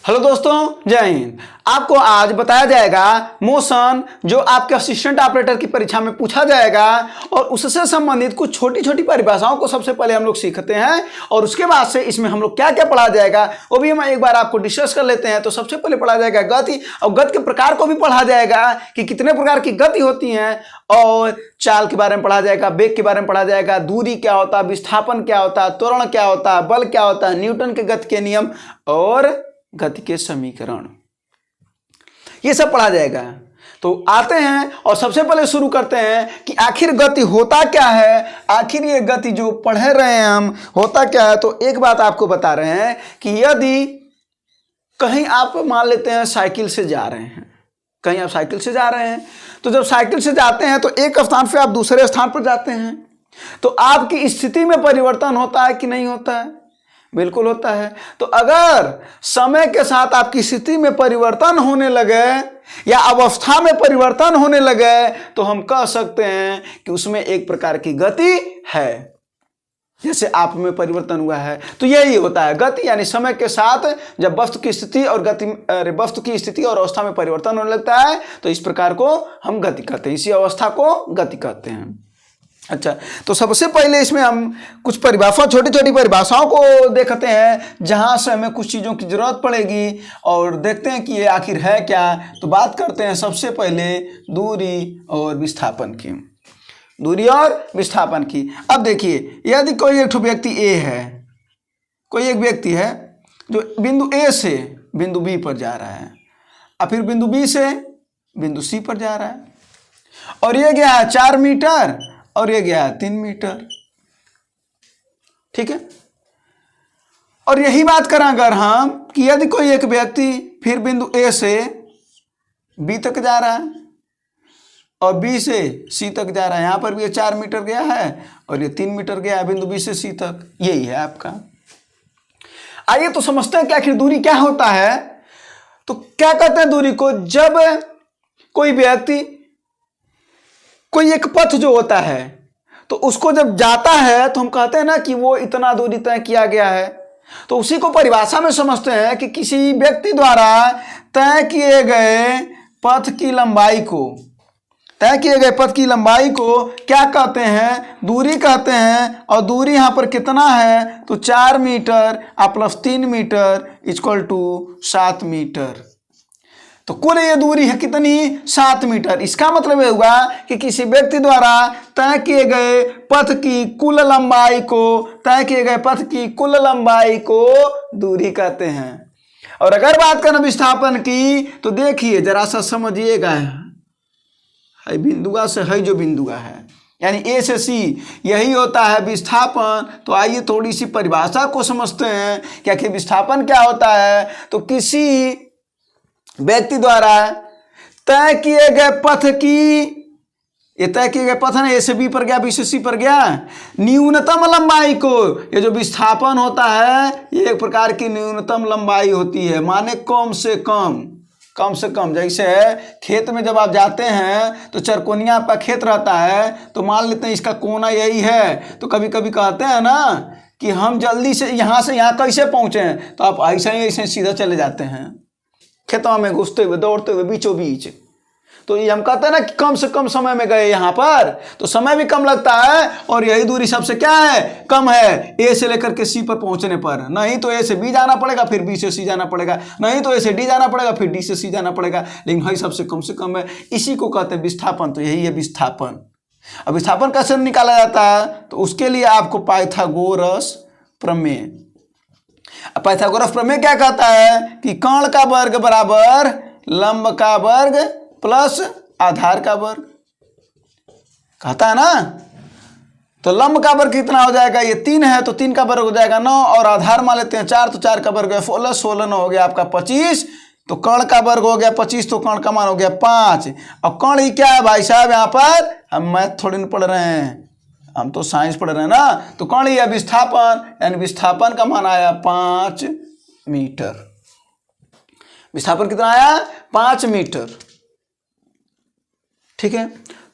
Hello दोस्तों, जय हिंद। आपको आज बताया जाएगा मोशन जो आपके असिस्टेंट ऑपरेटर की परीक्षा में पूछा जाएगा और उससे संबंधित कुछ छोटी छोटी परिभाषाओं को सबसे पहले हम लोग सीखते हैं और उसके बाद से इसमें हम लोग क्या क्या पढ़ा जाएगा वो भी हम एक बार आपको डिस्कस कर लेते हैं। तो सबसे पहले पढ़ा जाएगा गति और गति के प्रकार को भी पढ़ा जाएगा कि कितने प्रकार की गति होती हैं और चाल के बारे में पढ़ा जाएगा, वेग के बारे में पढ़ा जाएगा, दूरी क्या होता है, विस्थापन क्या होता है, त्वरण क्या होता है, बल क्या होता है, न्यूटन के गति के नियम और गति के समीकरण, ये सब पढ़ा जाएगा। तो आते हैं और सबसे पहले शुरू करते हैं कि आखिर गति होता क्या है, आखिर ये गति जो पढ़ रहे हैं हम होता क्या है। तो एक बात आपको बता रहे हैं कि यदि कहीं आप मान लेते हैं साइकिल से जा रहे हैं, कहीं आप साइकिल से जा रहे हैं, तो जब साइकिल से जाते हैं तो एक स्थान से आप दूसरे स्थान पर जाते हैं तो आपकी स्थिति में परिवर्तन होता है कि नहीं होता है? बिल्कुल होता है। तो अगर समय के साथ आपकी स्थिति में परिवर्तन होने लगे या अवस्था में परिवर्तन होने लगे तो हम कह सकते हैं कि उसमें एक प्रकार की गति है। जैसे आप में परिवर्तन हुआ है तो यही होता है गति, यानी समय के साथ जब वस्तु की स्थिति और वस्तु की स्थिति और अवस्था में परिवर्तन होने लगता है तो इस प्रकार को हम गति कहते हैं, इसी अवस्था को गति कहते हैं। अच्छा, तो सबसे पहले इसमें हम कुछ परिभाषा, छोटी छोटी परिभाषाओं को देखते हैं जहां से हमें कुछ चीज़ों की जरूरत पड़ेगी और देखते हैं कि ये आखिर है क्या। तो बात करते हैं सबसे पहले दूरी और विस्थापन की, दूरी और विस्थापन की। अब देखिए, यदि कोई एक व्यक्ति ए है, कोई एक व्यक्ति है जो बिंदु ए से बिंदु बी पर जा रहा है और फिर बिंदु बी से बिंदु सी पर जा रहा है और ये गया है 4 मीटर और ये गया है 3 मीटर, ठीक है। और यही बात करें अगर हम कि यदि कोई एक व्यक्ति फिर बिंदु ए से बी तक जा रहा है और बी से सी तक जा रहा है, यहां पर भी ये 4 मीटर गया है और ये 3 मीटर गया है बिंदु बी से सी तक, यही है आपका। आइए तो समझते हैं कि आखिर दूरी क्या होता है। तो क्या कहते हैं दूरी को? जब कोई व्यक्ति कोई एक पथ जो होता है तो उसको जब जाता है तो हम कहते हैं ना कि वो इतना दूरी तय किया गया है। तो उसी को परिभाषा में समझते हैं कि किसी व्यक्ति द्वारा तय किए गए पथ की लंबाई को, तय किए गए पथ की लंबाई को क्या कहते हैं? दूरी कहते हैं। और दूरी यहाँ पर कितना है? तो 4 metre plus 3 metre equal to 7 metre. तो कुल ये दूरी है कितनी? 7 मीटर। इसका मतलब ये हुआ कि किसी व्यक्ति द्वारा तय किए गए पथ की कुल लंबाई को, तय किए गए पथ की कुल लंबाई को दूरी कहते हैं। और अगर बात करें विस्थापन की तो देखिए जरा सा समझिएगा, है बिंदुआ से है जो बिंदुआ है यानी ए से सी, यही होता है विस्थापन। तो आइए थोड़ी सी परिभाषा को समझते हैं कि आखिर विस्थापन क्या होता है। तो किसी व्यक्ति द्वारा तय किए गए पथ की, ये तय किए गए पथ है ए से बी पर गया, बी से सी पर गया, न्यूनतम लंबाई को, ये जो विस्थापन होता है ये एक प्रकार की न्यूनतम लंबाई होती है, माने कम से कम, कम से कम। जैसे खेत में जब आप जाते हैं तो चरकोनिया आपका खेत रहता है तो मान लेते हैं इसका कोना यही है, तो कभी कभी कहते हैं ना कि हम जल्दी से यहाँ कैसे पहुँचे, तो आप ऐसे सीधा चले जाते हैं खेतों में घुसते हुए, दौड़ते हुए बीचों बीच। तो ये हम कहते हैं ना कि कम से कम समय में गए यहाँ पर, तो समय भी कम लगता है और यही दूरी सबसे क्या है? कम है, ए से लेकर के सी पर पहुंचने पर। नहीं तो ए से बी जाना पड़ेगा, फिर बी से सी जाना पड़ेगा, नहीं तो ए से डी जाना पड़ेगा, फिर डी से सी जाना पड़ेगा, लेकिन है सबसे कम से कम है। इसी को कहते हैं विस्थापन। तो यही है विस्थापन। अब विस्थापन कैसे निकाला जाता है? तो उसके लिए आपको पाइथागोरस प्रमेय, पाइथागोरस प्रमेय क्या कहता है कि कर्ण का वर्ग बराबर लंब का वर्ग प्लस आधार का वर्ग, कहता है ना। तो लंब का वर्ग कितना हो जाएगा? ये 3 है तो 3 का वर्ग हो जाएगा 9 और आधार मान लेते हैं 4, तो 4 का वर्ग है 16, 16 9 हो गया आपका 25। तो कर्ण का वर्ग हो गया 25, तो कर्ण का मान हो गया 5। और कर्ण ही क्या है भाई साहब? यहाँ पर हम मैथ थोड़ी नहीं पढ़ रहे हैं, हम तो साइंस पढ़ रहे हैं ना। तो कर्ण ही है विस्थापन, यानी विस्थापन का मान आया 5 मीटर। विस्थापन कितना आया? 5 मीटर, ठीक है।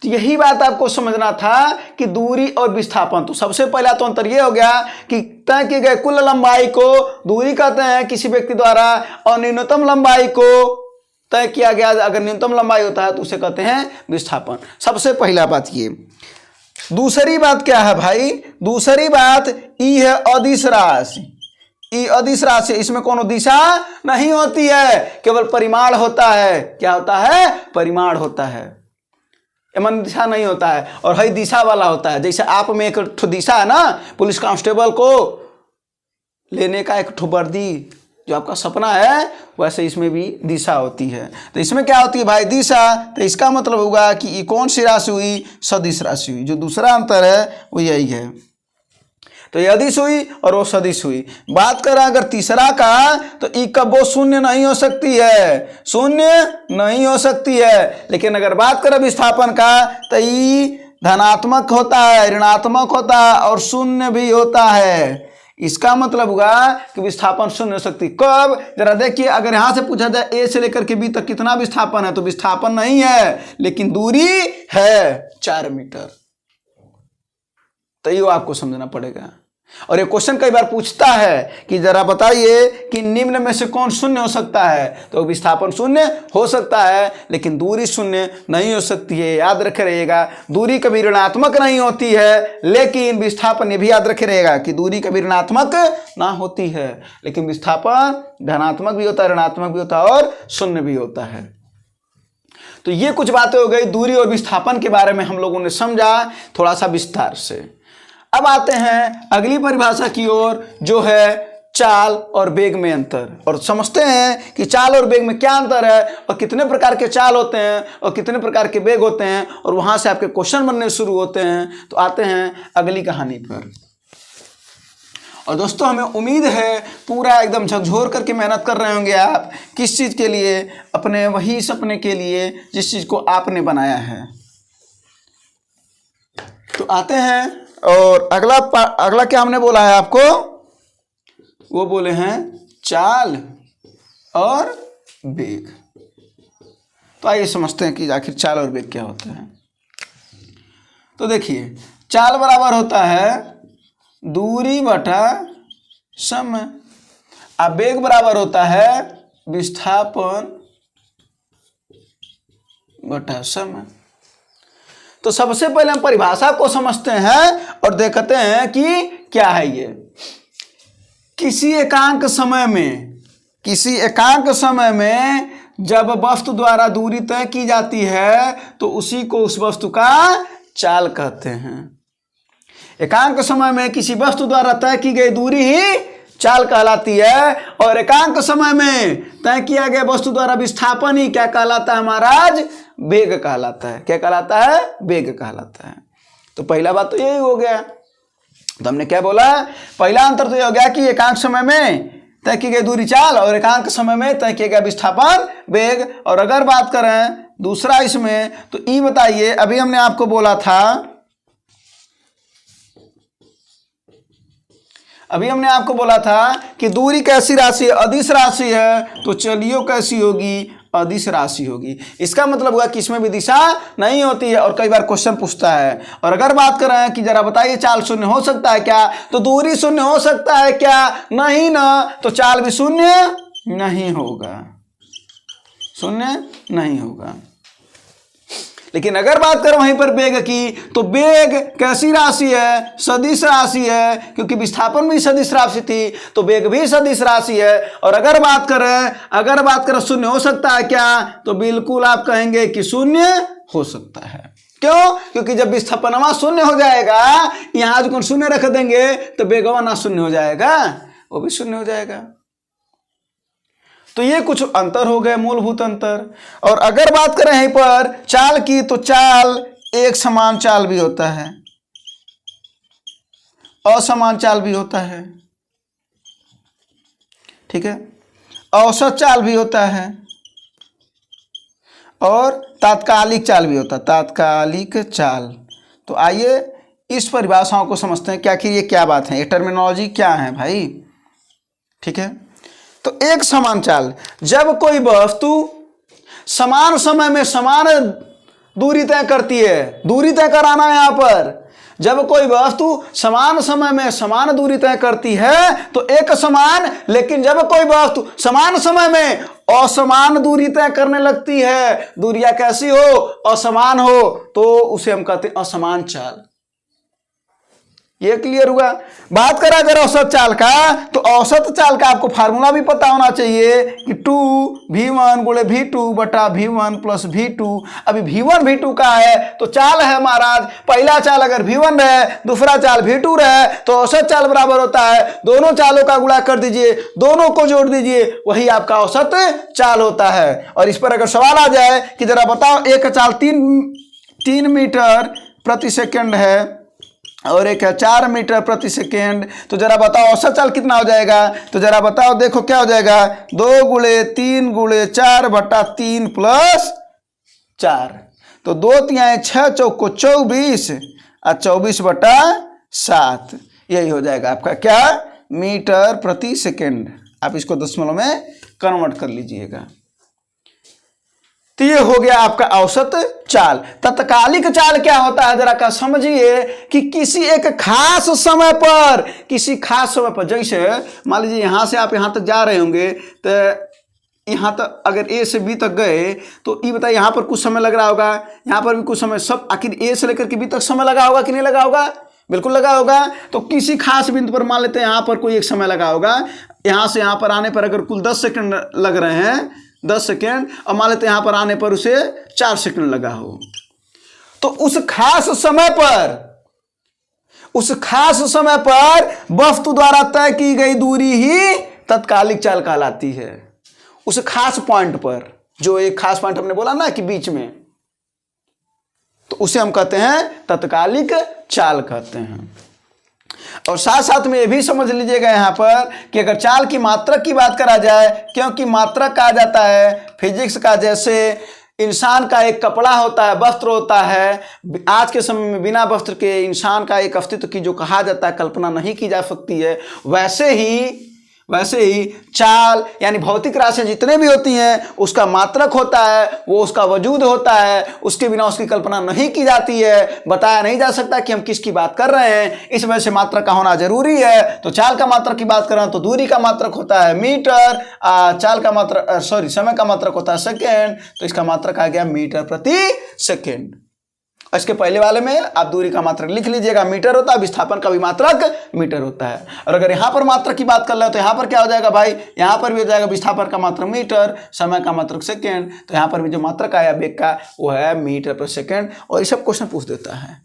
तो यही बात आपको समझना था कि दूरी और विस्थापन। तो सबसे पहला तो अंतर ये हो गया कि तय किए गए कुल लंबाई को दूरी कहते हैं किसी व्यक्ति द्वारा, और न्यूनतम लंबाई को तय किया गया, अगर न्यूनतम लंबाई होता है तो उसे कहते हैं विस्थापन। सबसे पहला बात ये। दूसरी बात क्या है भाई? दूसरी बात ई है अदिश राशि। ई अदिश राशि, इसमें कोनो दिशा नहीं होती है, केवल परिमाण होता है। क्या होता है? परिमाण होता है, एमन दिशा नहीं होता है। और हई दिशा वाला होता है। जैसे आप में एक ठो दिशा है ना, पुलिस कांस्टेबल को लेने का एक ठो वर्दी जो आपका सपना है, वैसे इसमें भी दिशा होती है। तो इसमें क्या होती है भाई? दिशा। तो इसका मतलब होगा कि ये कौन सी राशि हुई? सदिश राशि हुई। जो दूसरा अंतर है वो यही है। तो ये अदिश हुई और वो सदिश हुई। बात करें अगर तीसरा का, तो ई कबो शून्य नहीं हो सकती है, शून्य नहीं हो सकती है। लेकिन अगर बात करें विस्थापन का, तो ई धनात्मक होता है, ऋणात्मक होता है और शून्य भी होता है। इसका मतलब हुआ कि विस्थापन शून्य हो सकती। कब? जरा देखिए, अगर यहां से पूछा जाए ए से लेकर के बी तक कितना विस्थापन है, तो विस्थापन नहीं है, लेकिन दूरी है 4 मीटर। तो ये आपको समझना पड़ेगा। और ये क्वेश्चन कई बार पूछता है कि जरा बताइए कि निम्न में से कौन शून्य हो सकता है? तो विस्थापन शून्य हो सकता है, लेकिन दूरी शून्य नहीं हो सकती है। याद रखे रहिएगा, दूरी कभी ऋणात्मक नहीं होती है, लेकिन विस्थापन, ये भी याद रखे रहिएगा कि दूरी कभी ऋणात्मक ना होती है, लेकिन विस्थापन धनात्मक भी होता है, ऋणात्मक भी होता है और शून्य भी होता है। तो ये कुछ बातें हो गई दूरी और विस्थापन के बारे में, हम लोगों ने समझा थोड़ा सा विस्तार से। अब आते हैं अगली परिभाषा की ओर, जो है चाल और वेग में अंतर, और समझते हैं कि चाल और वेग में क्या अंतर है, और कितने प्रकार के चाल होते हैं और कितने प्रकार के वेग होते हैं, और वहां से आपके क्वेश्चन बनने शुरू होते हैं। तो आते हैं अगली कहानी पर। और दोस्तों, हमें उम्मीद है पूरा एकदम झकझोर करके मेहनत कर रहे होंगे आप, किस चीज़ के लिए? अपने वही सपने के लिए जिस चीज़ को आपने बनाया है। तो आते हैं, और अगला क्या हमने बोला है आपको? वो बोले हैं चाल और वेग। तो आइए समझते हैं कि आखिर चाल और वेग क्या होता है। तो देखिए, चाल बराबर होता है दूरी बटा समय, और वेग बराबर होता है विस्थापन बटा समय। तो सबसे पहले हम परिभाषा को समझते हैं और देखते हैं कि क्या है ये। किसी एकांक समय में जब वस्तु द्वारा दूरी तय की जाती है, तो उसी को उस वस्तु का चाल कहते हैं। एकांक समय में किसी वस्तु द्वारा तय की गई दूरी ही चाल कहलाती है, और एकांक समय में तय किया गया वस्तु द्वारा विस्थापन ही क्या कहलाता है महाराज? वेग कहलाता है। क्या कहलाता है? वेग कहलाता है। तो पहला बात तो यही हो गया। तो हमने क्या बोला? पहला अंतर तो यह हो गया कि एकांक समय में तय की गई दूरी चाल, और एकांक समय में तय किया गया विस्थापन वेग। और अगर बात करें दूसरा इसमें, तो ई बताइए, अभी हमने आपको बोला था कि दूरी कैसी राशि है? अदिश राशि है। तो चलिए कैसी होगी? अदिश राशि होगी। इसका मतलब हुआ कि इसमें भी दिशा नहीं होती है, और कई बार क्वेश्चन पूछता है। और अगर बात करें कि जरा बताइए चाल शून्य हो सकता है क्या? तो दूरी शून्य हो सकता है क्या? नहीं ना, तो चाल भी शून्य नहीं होगा, शून्य नहीं होगा। लेकिन अगर बात करें वहीं पर वेग की, तो वेग कैसी राशि है? सदिश राशि है, क्योंकि विस्थापन भी सदिश राशि थी, तो वेग भी सदिश राशि है। और अगर बात करें शून्य हो सकता है क्या? तो बिल्कुल आप कहेंगे कि शून्य हो सकता है। क्यों? क्योंकि जब विस्थापनमा शून्य हो जाएगा, यहां जो शून्य रख देंगे, तो वेगवा ना शून्य हो जाएगा, वो भी शून्य हो जाएगा। तो ये कुछ अंतर हो गए, मूलभूत अंतर। और अगर बात करें यहीं पर चाल की, तो चाल एक समान चाल भी होता है, असमान चाल भी होता है, ठीक है, औसत चाल भी होता है, और तात्कालिक चाल भी होता है, तात्कालिक चाल। तो आइए इस परिभाषाओं को समझते हैं कि आखिर ये क्या बात है, ये टर्मिनोलॉजी क्या है भाई, ठीक है। तो एक समान चाल, जब कोई वस्तु समान समय में समान दूरी तय करती है। दूरी तय कराना है यहाँ पर। जब कोई वस्तु समान समय में समान दूरी तय करती है तो एक समान, लेकिन जब कोई वस्तु समान समय में असमान दूरी तय करने लगती है, दूरियां कैसी हो, असमान हो, तो उसे हम कहते हैं असमान चाल। ये क्लियर हुआ। बात करा अगर औसत चाल का, तो औसत चाल का आपको फार्मूला भी पता होना चाहिए कि 2v1 गुणे v2 बटा v1 प्लस v2। अभी v1 v2 का है तो चाल है महाराज, पहला चाल अगर v1 रहे, दूसरा चाल v2 रहे, तो औसत चाल बराबर होता है दोनों चालों का गुणा कर दीजिए, दोनों को जोड़ दीजिए, वही आपका औसत चाल होता है। और इस पर अगर सवाल आ जाए कि जरा बताओ एक चाल 3 मीटर प्रति सेकेंड है और एक है 4 मीटर प्रति सेकेंड, तो जरा बताओ औसत चाल कितना हो जाएगा। तो जरा बताओ, देखो क्या हो जाएगा, 2 गुणे 3 गुणे 4 बटा 3 प्लस 4। तो 2 तिहाई 6 चौको 24 और 24 बटा 7, यही हो जाएगा आपका क्या, मीटर प्रति सेकेंड। आप इसको दशमलव में कन्वर्ट कर लीजिएगा। तो ये हो गया आपका औसत चाल। तत्कालिक चाल क्या होता है जरा का समझिए कि किसी एक खास समय पर, किसी खास समय पर, जैसे मान लीजिए यहां से आप यहां तक जा रहे होंगे, तो यहाँ तक अगर ए से बी तक गए तो ये बताइए यहाँ पर कुछ समय लग रहा होगा, यहाँ पर भी कुछ समय, सब आखिर ए से लेकर के बी तक समय लगा होगा कि नहीं लगा होगा, बिल्कुल लगा होगा। तो किसी खास बिंदु पर मान लेते हैं यहाँ पर कोई एक समय लगा होगा, यहाँ से यहाँ पर आने पर अगर कुल 10 सेकंड लग रहे हैं, 10 सेकेंड, और मान लेते हैं यहां पर आने पर उसे 4 सेकंड लगा हो, तो उस खास समय पर वस्तु द्वारा तय की गई दूरी ही तत्कालिक चाल कहलाती है। उस खास पॉइंट पर, जो एक खास पॉइंट हमने बोला ना कि बीच में, तो उसे हम कहते हैं तत्कालिक चाल कहते हैं। और साथ साथ में ये भी समझ लीजिएगा यहाँ पर कि अगर चाल की मात्रक की बात करा जाए, क्योंकि मात्रक कहा जाता है फिजिक्स का, जैसे इंसान का एक कपड़ा होता है, वस्त्र होता है, आज के समय में बिना वस्त्र के इंसान का एक अस्तित्व की जो कहा जाता है, कल्पना नहीं की जा सकती है, वैसे ही चाल यानी भौतिक राशियां जितने भी होती हैं उसका मात्रक होता है, वो उसका वजूद होता है, उसके बिना उसकी कल्पना नहीं की जाती है, बताया नहीं जा सकता कि हम किसकी बात कर रहे हैं, इस वजह से मात्रक का होना जरूरी है। तो चाल का मात्रक की बात करें तो दूरी का मात्रक होता है मीटर, चाल का मात्रक समय का मात्रक होता है सेकेंड, तो इसका मात्रक आ गया मीटर प्रति सेकेंड। इसके पहले वाले में आप दूरी का मात्रक लिख लीजिएगा, मीटर होता है, विस्थापन का भी मात्रक मीटर होता है। और अगर यहाँ पर मात्रक की बात कर रहे हो तो यहाँ पर क्या हो जाएगा भाई, यहाँ पर भी हो जाएगा विस्थापन का मात्रक मीटर, समय का मात्रक सेकेंड, तो यहाँ पर भी जो मात्रक आया वेग का वो है मीटर पर सेकेंड। और ये सब क्वेश्चन पूछ देता है,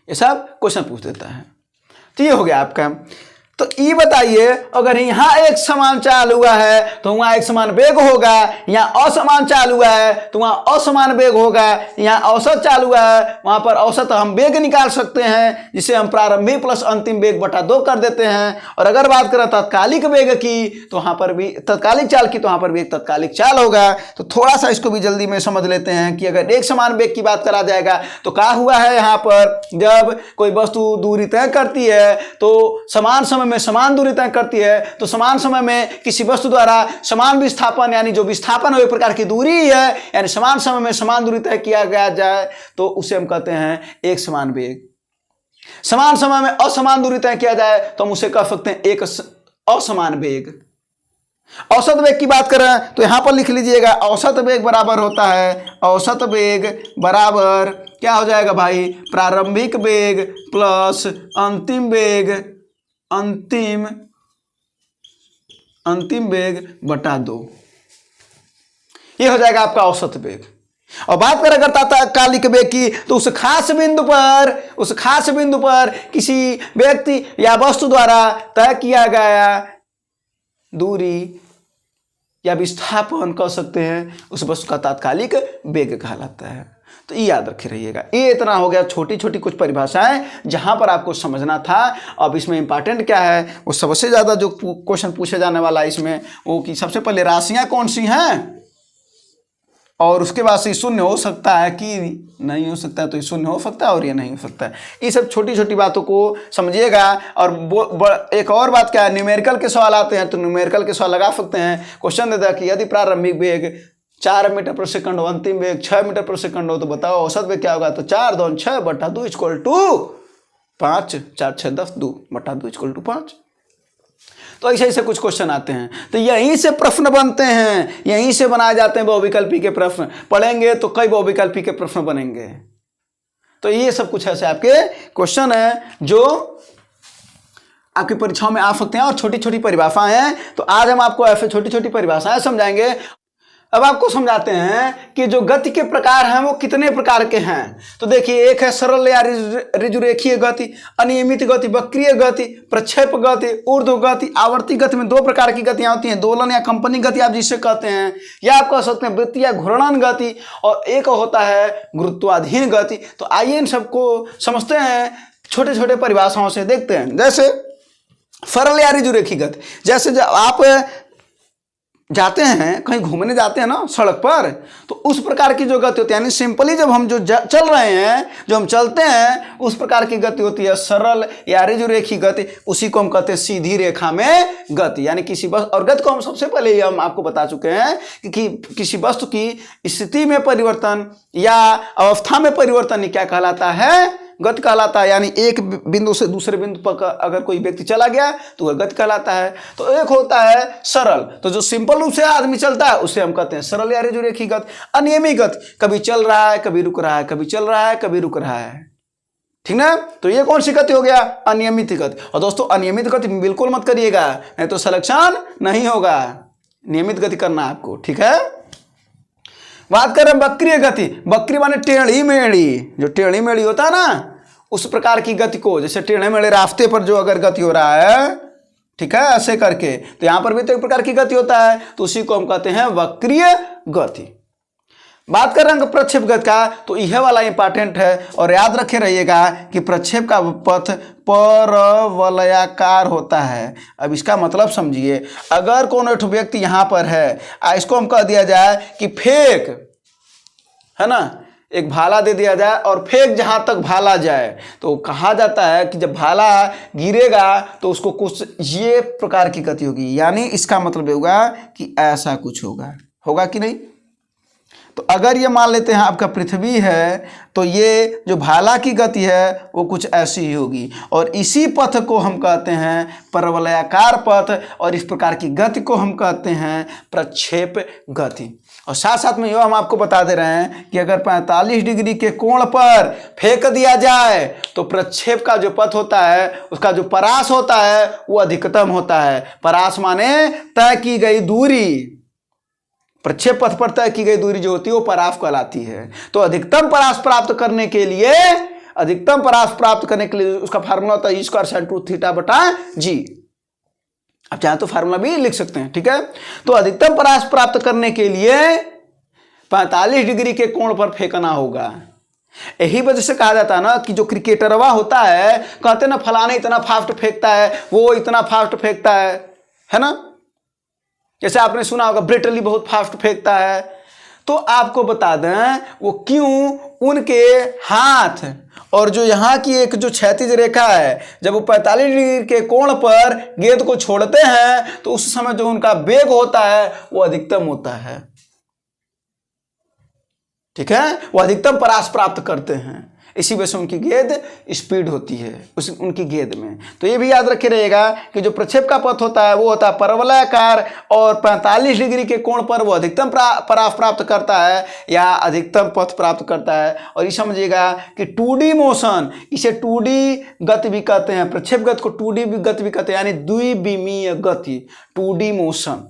ये सब क्वेश्चन पूछ देता है। तो ये हो गया आपका। तो ये बताइए अगर यहाँ एक समान चाल हुआ है तो वहां एक समान वेग होगा, यहाँ असमान चाल हुआ है तो वहां असमान वेग होगा, यहाँ औसत चाल हुआ है वहां पर औसत हम वेग निकाल सकते हैं, जिसे हम प्रारंभिक प्लस अंतिम वेग बटा 2 कर देते हैं। और अगर बात करें तत्कालिक वेग की तो वहां पर भी तत्कालिक चाल की, तो वहां पर भी एक तत्कालिक चाल होगा। तो थोड़ा सा इसको भी जल्दी में समझ लेते हैं कि अगर एक समान वेग की बात करा जाएगा तो क्या हुआ है, यहाँ पर जब कोई वस्तु दूरी तय करती है तो समान समय में समान दूरी तय करती है, तो समान समय में किसी वस्तु द्वारा समान विस्थापन, यानी जो विस्थापन है एक प्रकार की दूरी है, यानी समान समय में समान दूरी तय किया गया जाए तो उसे हम कहते हैं एक समान वेग। समान समय में असमान दूरी तय किया जाए तो हम उसे कह सकते हैं एक असमान वेग। औसत वेग की बात करें तो यहां पर लिख लीजिएगा, औसत वेग बराबर होता है, औसत वेग बराबर क्या हो जाएगा भाई, प्रारंभिक वेग प्लस अंतिम वेग, अंतिम वेग बटा 2, ये हो जाएगा आपका औसत वेग। और बात करें अगर तात्कालिक वेग की तो उस खास बिंदु पर किसी व्यक्ति या वस्तु द्वारा तय किया गया दूरी या विस्थापन कह सकते हैं, उस वस्तु का तात्कालिक वेग कहलाता है। तो ये याद रखे रहिएगा। ये इतना हो गया छोटी छोटी कुछ परिभाषाएं जहां पर आपको समझना था। अब इसमें इंपॉर्टेंट क्या है, वो सबसे ज़्यादा जो क्वेश्चन पूछे जाने वाला है इसमें वो कि सबसे पहले राशियां कौन सी हैं, और उसके बाद से शून्य हो सकता है कि नहीं हो सकता है, तो ये शून्य हो सकता है और ये नहीं हो सकता है। ये सब छोटी छोटी बातों को समझिएगा। और एक और बात क्या है, न्यूमेरिकल के सवाल आते हैं तो न्यूमेरिकल के सवाल लगा सकते हैं। क्वेश्चन देता है कि यदि प्रारंभिक वेग 4 मीटर पर सेकंड हो, अंतिम वेग 6 मीटर पर सेकंड हो, तो बताओ औसत वेग क्या होगा? तो 4 दूनी 6 बटा 2 इक्वल टू 5, 4 6 10 2 बटा 2 इक्वल टू 5। तो ऐसे ऐसे कुछ क्वेश्चन आते हैं, तो यहीं से प्रश्न बनते हैं, यहीं से बनाए जाते हैं बहुविकल्पी के प्रश्न। पढ़ेंगे तो कई बहुविकल्पी के प्रश्न बनेंगे। तो ये सब कुछ ऐसे आपके क्वेश्चन है जो आपकी परीक्षाओं में आ सकते हैं, और छोटी छोटी परिभाषाएं हैं। तो आज हम आपको ऐसे छोटी छोटी परिभाषाएं समझाएंगे। अब आपको समझाते हैं कि जो गति के प्रकार हैं वो कितने प्रकार के हैं। तो देखिए, एक है सरल या ऋजुरेखीय गति, अनियमित गति, वक्रीय गति, प्रक्षेप गति, ऊर्ध्व गति। आवर्ती गति में 2 प्रकार की गतियां होती हैं, दोलन या कंपनी गति आप जिसे कहते हैं, या आप कह सकते हैं वृत्तीय या घूर्णन गति, और एक होता है गुरुत्वाधीन गति। तो आइए इन सबको समझते हैं, छोटे छोटे परिभाषाओं से देखते हैं। जैसे सरल या ऋजुरेखीय गति, जैसे जब आप जाते हैं कहीं घूमने जाते हैं ना सड़क पर, तो उस प्रकार की जो गति होती है, यानी सिंपली जब हम जो चल रहे हैं, जो हम चलते हैं, उस प्रकार की गति होती है सरल या ऋजुरेखीय गति। उसी को हम कहते हैं सीधी रेखा में गति। यानी किसी वस्तु, और गति को हम सबसे पहले ही हम आपको बता चुके हैं कि किसी वस्तु की स्थिति में परिवर्तन या अवस्था में परिवर्तन क्या कहलाता है? गति कहलाता है। यानी एक बिंदु से दूसरे बिंदु पर अगर कोई व्यक्ति चला गया तो वह गति कहलाता है। तो एक होता है सरल, तो जो सिंपल रूप से आदमी चलता है उसे हम कहते हैं सरल या ऋजुरेखीय गति। अनियमित गति, कभी चल रहा है कभी रुक रहा है, कभी चल रहा है कभी रुक रहा है, ठीक ना? तो ये कौन सी गति हो गया? अनियमित गति। और दोस्तों अनियमित गति बिल्कुल मत करिएगा, नहीं तो सिलेक्शन नहीं होगा। नियमित गति करना आपको, ठीक है? बात करें वक्रीय गति, वक्री माने टेढ़ी मेढ़ी, जो टेढ़ी मेढ़ी होता है ना, उस प्रकार की गति को, जैसे टेढ़े मेढ़े रास्ते पर जो अगर गति हो रहा है, ठीक है, ऐसे करके, तो यहां पर भी तो एक प्रकार की गति होता है, तो उसी को हम कहते हैं वक्रीय गति। बात कर रहे हैं प्रक्षेप गति का, तो यह वाला इंपॉर्टेंट है, और याद रखे रहिएगा कि प्रक्षेप का पथ परवलयाकार होता है। अब इसका मतलब समझिए, अगर कोई एक व्यक्ति यहां पर है, इसको हम कह दिया जाए कि फेंक, है ना, एक भाला दे दिया जाए और फेंक जहां तक भाला जाए, तो कहा जाता है कि जब भाला गिरेगा तो उसको कुछ ये प्रकार की गति होगी। यानी इसका मतलब होगा कि ऐसा कुछ होगा, होगा कि नहीं? तो अगर ये मान लेते हैं आपका पृथ्वी है, तो ये जो भाला की गति है वो कुछ ऐसी ही होगी, और इसी पथ को हम कहते हैं परवलयाकार पथ, और इस प्रकार की गति को हम कहते हैं प्रक्षेप गति। और साथ साथ में यह हम आपको बता दे रहे हैं कि अगर 45 डिग्री के कोण पर फेंक दिया जाए तो प्रक्षेप का जो पथ होता है, उसका जो परास होता है वो अधिकतम होता है। परास माने तय की गई दूरी, प्रक्षेप पथ पर तय की गई दूरी जो होती है वो परास कहलाती है। तो अधिकतम परास प्राप्त करने के लिए, अधिकतम परास प्राप्त करने के लिए उसका फार्मूला होता है E² sin 2θ बटा g। आप चाहे तो फार्मूला भी लिख सकते हैं, ठीक है? तो अधिकतम परास प्राप्त करने के लिए 45 डिग्री के कोण पर फेंकना होगा। यही वजह से कहा जाता है ना कि जो क्रिकेटरवा होता है, कहते ना फलाने इतना फास्ट फेंकता है, वो इतना फास्ट फेंकता है ना? जैसे आपने सुना होगा ब्रेटली बहुत फास्ट फेंकता है। तो आपको बता दें वो क्यों, उनके हाथ और जो यहाँ की एक जो क्षैतिज रेखा है, जब वो 45 डिग्री के कोण पर गेंद को छोड़ते हैं तो उस समय जो उनका वेग होता है वो अधिकतम होता है, ठीक है? वो अधिकतम परास प्राप्त करते हैं, इसी वजह से उनकी गेंद स्पीड होती है उनकी गेंद में। तो ये भी याद रखे रहेगा कि जो प्रक्षेप का पथ होता है वो होता है परवलयाकार, और 45 डिग्री के कोण पर वो अधिकतम परास प्राप्त करता है या अधिकतम पथ प्राप्त करता है। और ये समझिएगा कि 2D मोशन, इसे 2D गति भी कहते हैं, प्रक्षेप गति को 2D गति भी कहते हैं, यानी द्विविमीय गति, 2D मोशन।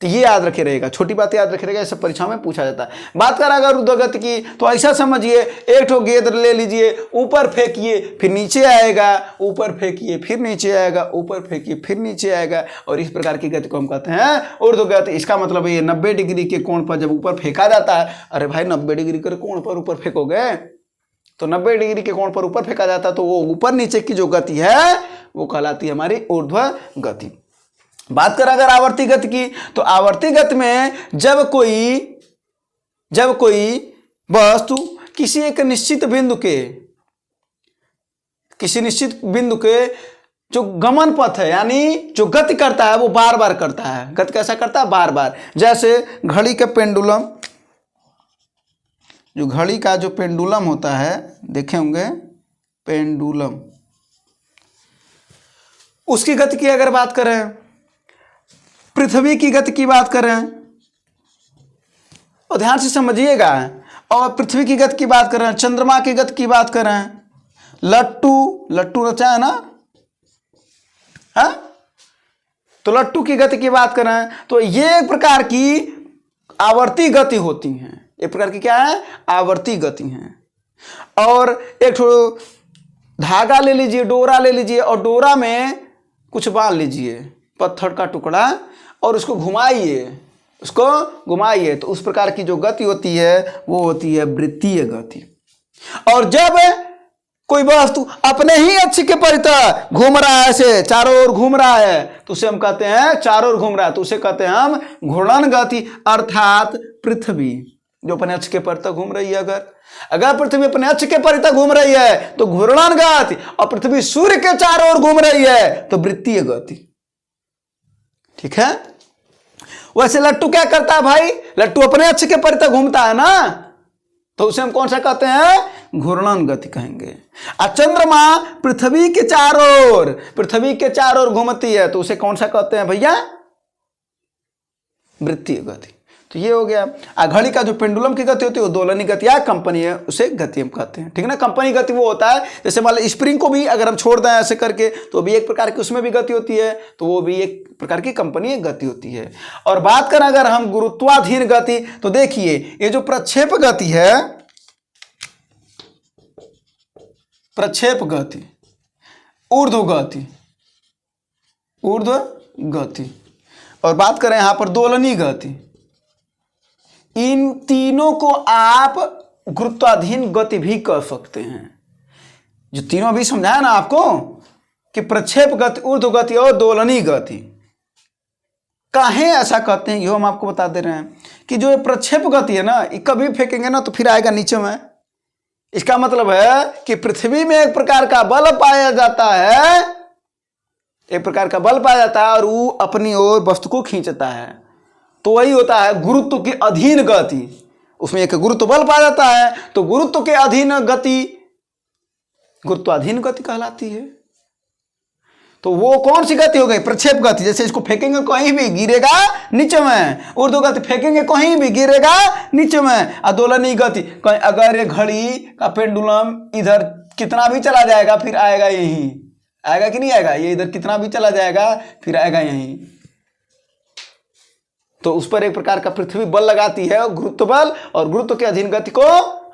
तो ये याद रखे रहेगा, छोटी बात याद रखे रहेगा, इसे परीक्षा में पूछा जाता है। बात करें अगर ऊर्ध्वगति की, तो ऐसा समझिए, एक ठो गेंद ले लीजिए, ऊपर फेंकिए फिर नीचे आएगा, ऊपर फेंकिए फिर नीचे आएगा, ऊपर फेंकिए फिर नीचे आएगा, और इस प्रकार की गति को हम कहते हैं ऊर्ध्वगति। इसका मतलब ये 90 डिग्री के कोण पर जब ऊपर फेंका जाता है, अरे भाई 90 डिग्री के कोण पर ऊपर फेंकोगे तो 90 डिग्री के कोण पर ऊपर फेंका जाता है, तो वो ऊपर नीचे की जो गति है वो कहलाती है हमारी ऊर्ध्व गति। बात करें अगर आवर्ती गति की, तो आवर्ती गति में जब कोई वस्तु किसी एक निश्चित बिंदु के जो गमन पथ है यानी जो गति करता है वो बार बार करता है। गति कैसा करता है? बार बार। जैसे घड़ी के पेंडुलम, जो घड़ी का जो पेंडुलम होता है, देखे होंगे पेंडुलम, उसकी गति की अगर बात करें, पृथ्वी की गति की बात करें, और ध्यान से समझिएगा, और पृथ्वी की गति की बात करें, चंद्रमा की गति की बात करें, लट्टू रचा है ना, हाँ, तो लट्टू की गति की बात करें तो ये एक प्रकार की आवर्ती गति होती हैं। एक प्रकार की क्या है? आवर्ती गति हैं। और एक धागा ले लीजिए, डोरा ले लीजिए, और डोरा में कुछ बांध लीजिए, पत्थर का टुकड़ा, और उसको घुमाइए, तो उस प्रकार की जो गति होती है वो होती है वृत्तीय गति। और जब कोई वस्तु अपने ही अक्ष के परितः घूम रहा है, ऐसे चारों ओर घूम रहा है, तो उसे हम कहते हैं चारों ओर घूम रहा है, तो उसे कहते हैं हम घूर्णन गति। अर्थात पृथ्वी जो अपने अक्ष के परितः घूम रही है, अगर पृथ्वी अपने अक्ष के परितः घूम रही है तो घूर्णन गति, और पृथ्वी सूर्य के चारों ओर घूम रही है तो वृत्तीय गति। ठीक है। वैसे लट्टू क्या करता है भाई? लट्टू अपने अक्ष के परितः घूमता है ना, तो उसे हम कौन सा कहते हैं? घूर्णन गति कहेंगे। और चंद्रमा पृथ्वी के चारों ओर घूमती है, तो उसे कौन सा कहते हैं भैया? वृत्तीय गति। तो ये हो गया। घड़ी का जो पेंडुलम की गति होती है वो दोलनी गति या कंपनी है, उसे गति हम कहते हैं। ठीक है ना। कंपनी गति वो होता है जैसे मान लो स्प्रिंग को भी अगर हम छोड़ दें ऐसे करके तो भी एक प्रकार की उसमें भी गति होती है, तो वो भी एक प्रकार की कंपनी गति होती है। और बात करें अगर हम गुरुत्वाधीन गति, तो देखिए ये जो प्रक्षेप गति है, प्रक्षेप गति, ऊर्ध्व गति, और बात करें यहां पर दोलनी गति, इन तीनों को आप गुरुत्वाधीन गति भी कह सकते हैं। जो तीनों भी समझाया ना आपको कि प्रक्षेप गति, ऊर्ध्व गति और दोलनी गति, काहे ऐसा कहते हैं ये हम आपको बता दे रहे हैं कि जो प्रक्षेप गति है ना, ये कभी फेंकेंगे ना तो फिर आएगा नीचे में। इसका मतलब है कि पृथ्वी में एक प्रकार का बल पाया जाता है, और वो अपनी ओर वस्तु को खींचता है, तो वही होता है गुरुत्व की अधीन गति। उसमें एक गुरुत्व बल पाया जाता है, तो गुरुत्व के अधीन गति गुरुत्वाधीन गति कहलाती है। तो वो कौन सी गति हो गई? प्रक्षेप गति। जैसे इसको फेंकेंगे कहीं भी गिरेगा नीचे में, ऊर्ध्व गति फेंकेंगे कहीं भी गिरेगा नीचे में। दोलनी गति, कहीं अगर ये घड़ी का पेंडुलम इधर कितना भी चला जाएगा फिर आएगा यहीं, आएगा कि नहीं आएगा? ये इधर कितना भी चला जाएगा फिर आएगा यहीं, तो उस पर एक प्रकार का पृथ्वी बल लगाती है, गुरुत्व बल, और गुरुत्व के अधीन गति को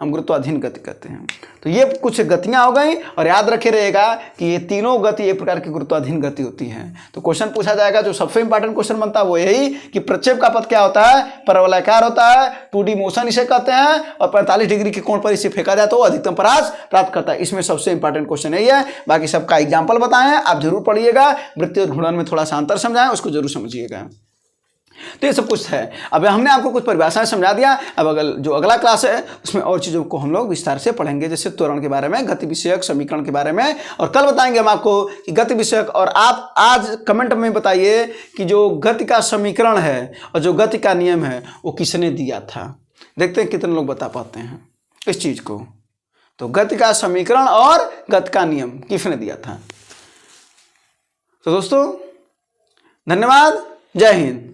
हम गुरुत्वाधीन गति कहते हैं। तो ये कुछ गतियां हो गई, और याद रखे रहेगा कि ये तीनों गति एक प्रकार की गुरुत्वाधीन गति होती है। तो क्वेश्चन पूछा जाएगा, जो सबसे इंपॉर्टेंट क्वेश्चन बनता है वो यही कि प्रक्षेप का पथ क्या होता है? परवलयाकार होता है, 2D मोशन इसे कहते हैं, और 45 डिग्री के कोण पर इसे फेंका जाए तो अधिकतम परास प्राप्त करता है। इसमें सबसे इंपॉर्टेंट क्वेश्चन यही है। बाकी सबका एग्जाम्पल बताएं, आप जरूर पढ़िएगा। वृत्तीय और घूर्णन में थोड़ा सा अंतर समझाएं, उसको जरूर समझिएगा। तो ये सब कुछ है। अब हमने आपको कुछ परिभाषाएं समझा दिया। अब जो अगला क्लास है उसमें और चीज़ों को हम लोग विस्तार से पढ़ेंगे, जैसे त्वरण के बारे में, गति विषयक समीकरण के बारे में, और कल बताएंगे हम आपको कि गति विषयक। और आप आज कमेंट में बताइए कि जो गति का समीकरण है और जो गति का नियम है वो किसने दिया था। देखते हैं कितने लोग बता पाते हैं इस चीज़ को। तो गति का समीकरण और गति का नियम किसने दिया था। तो दोस्तों धन्यवाद, जय हिंद।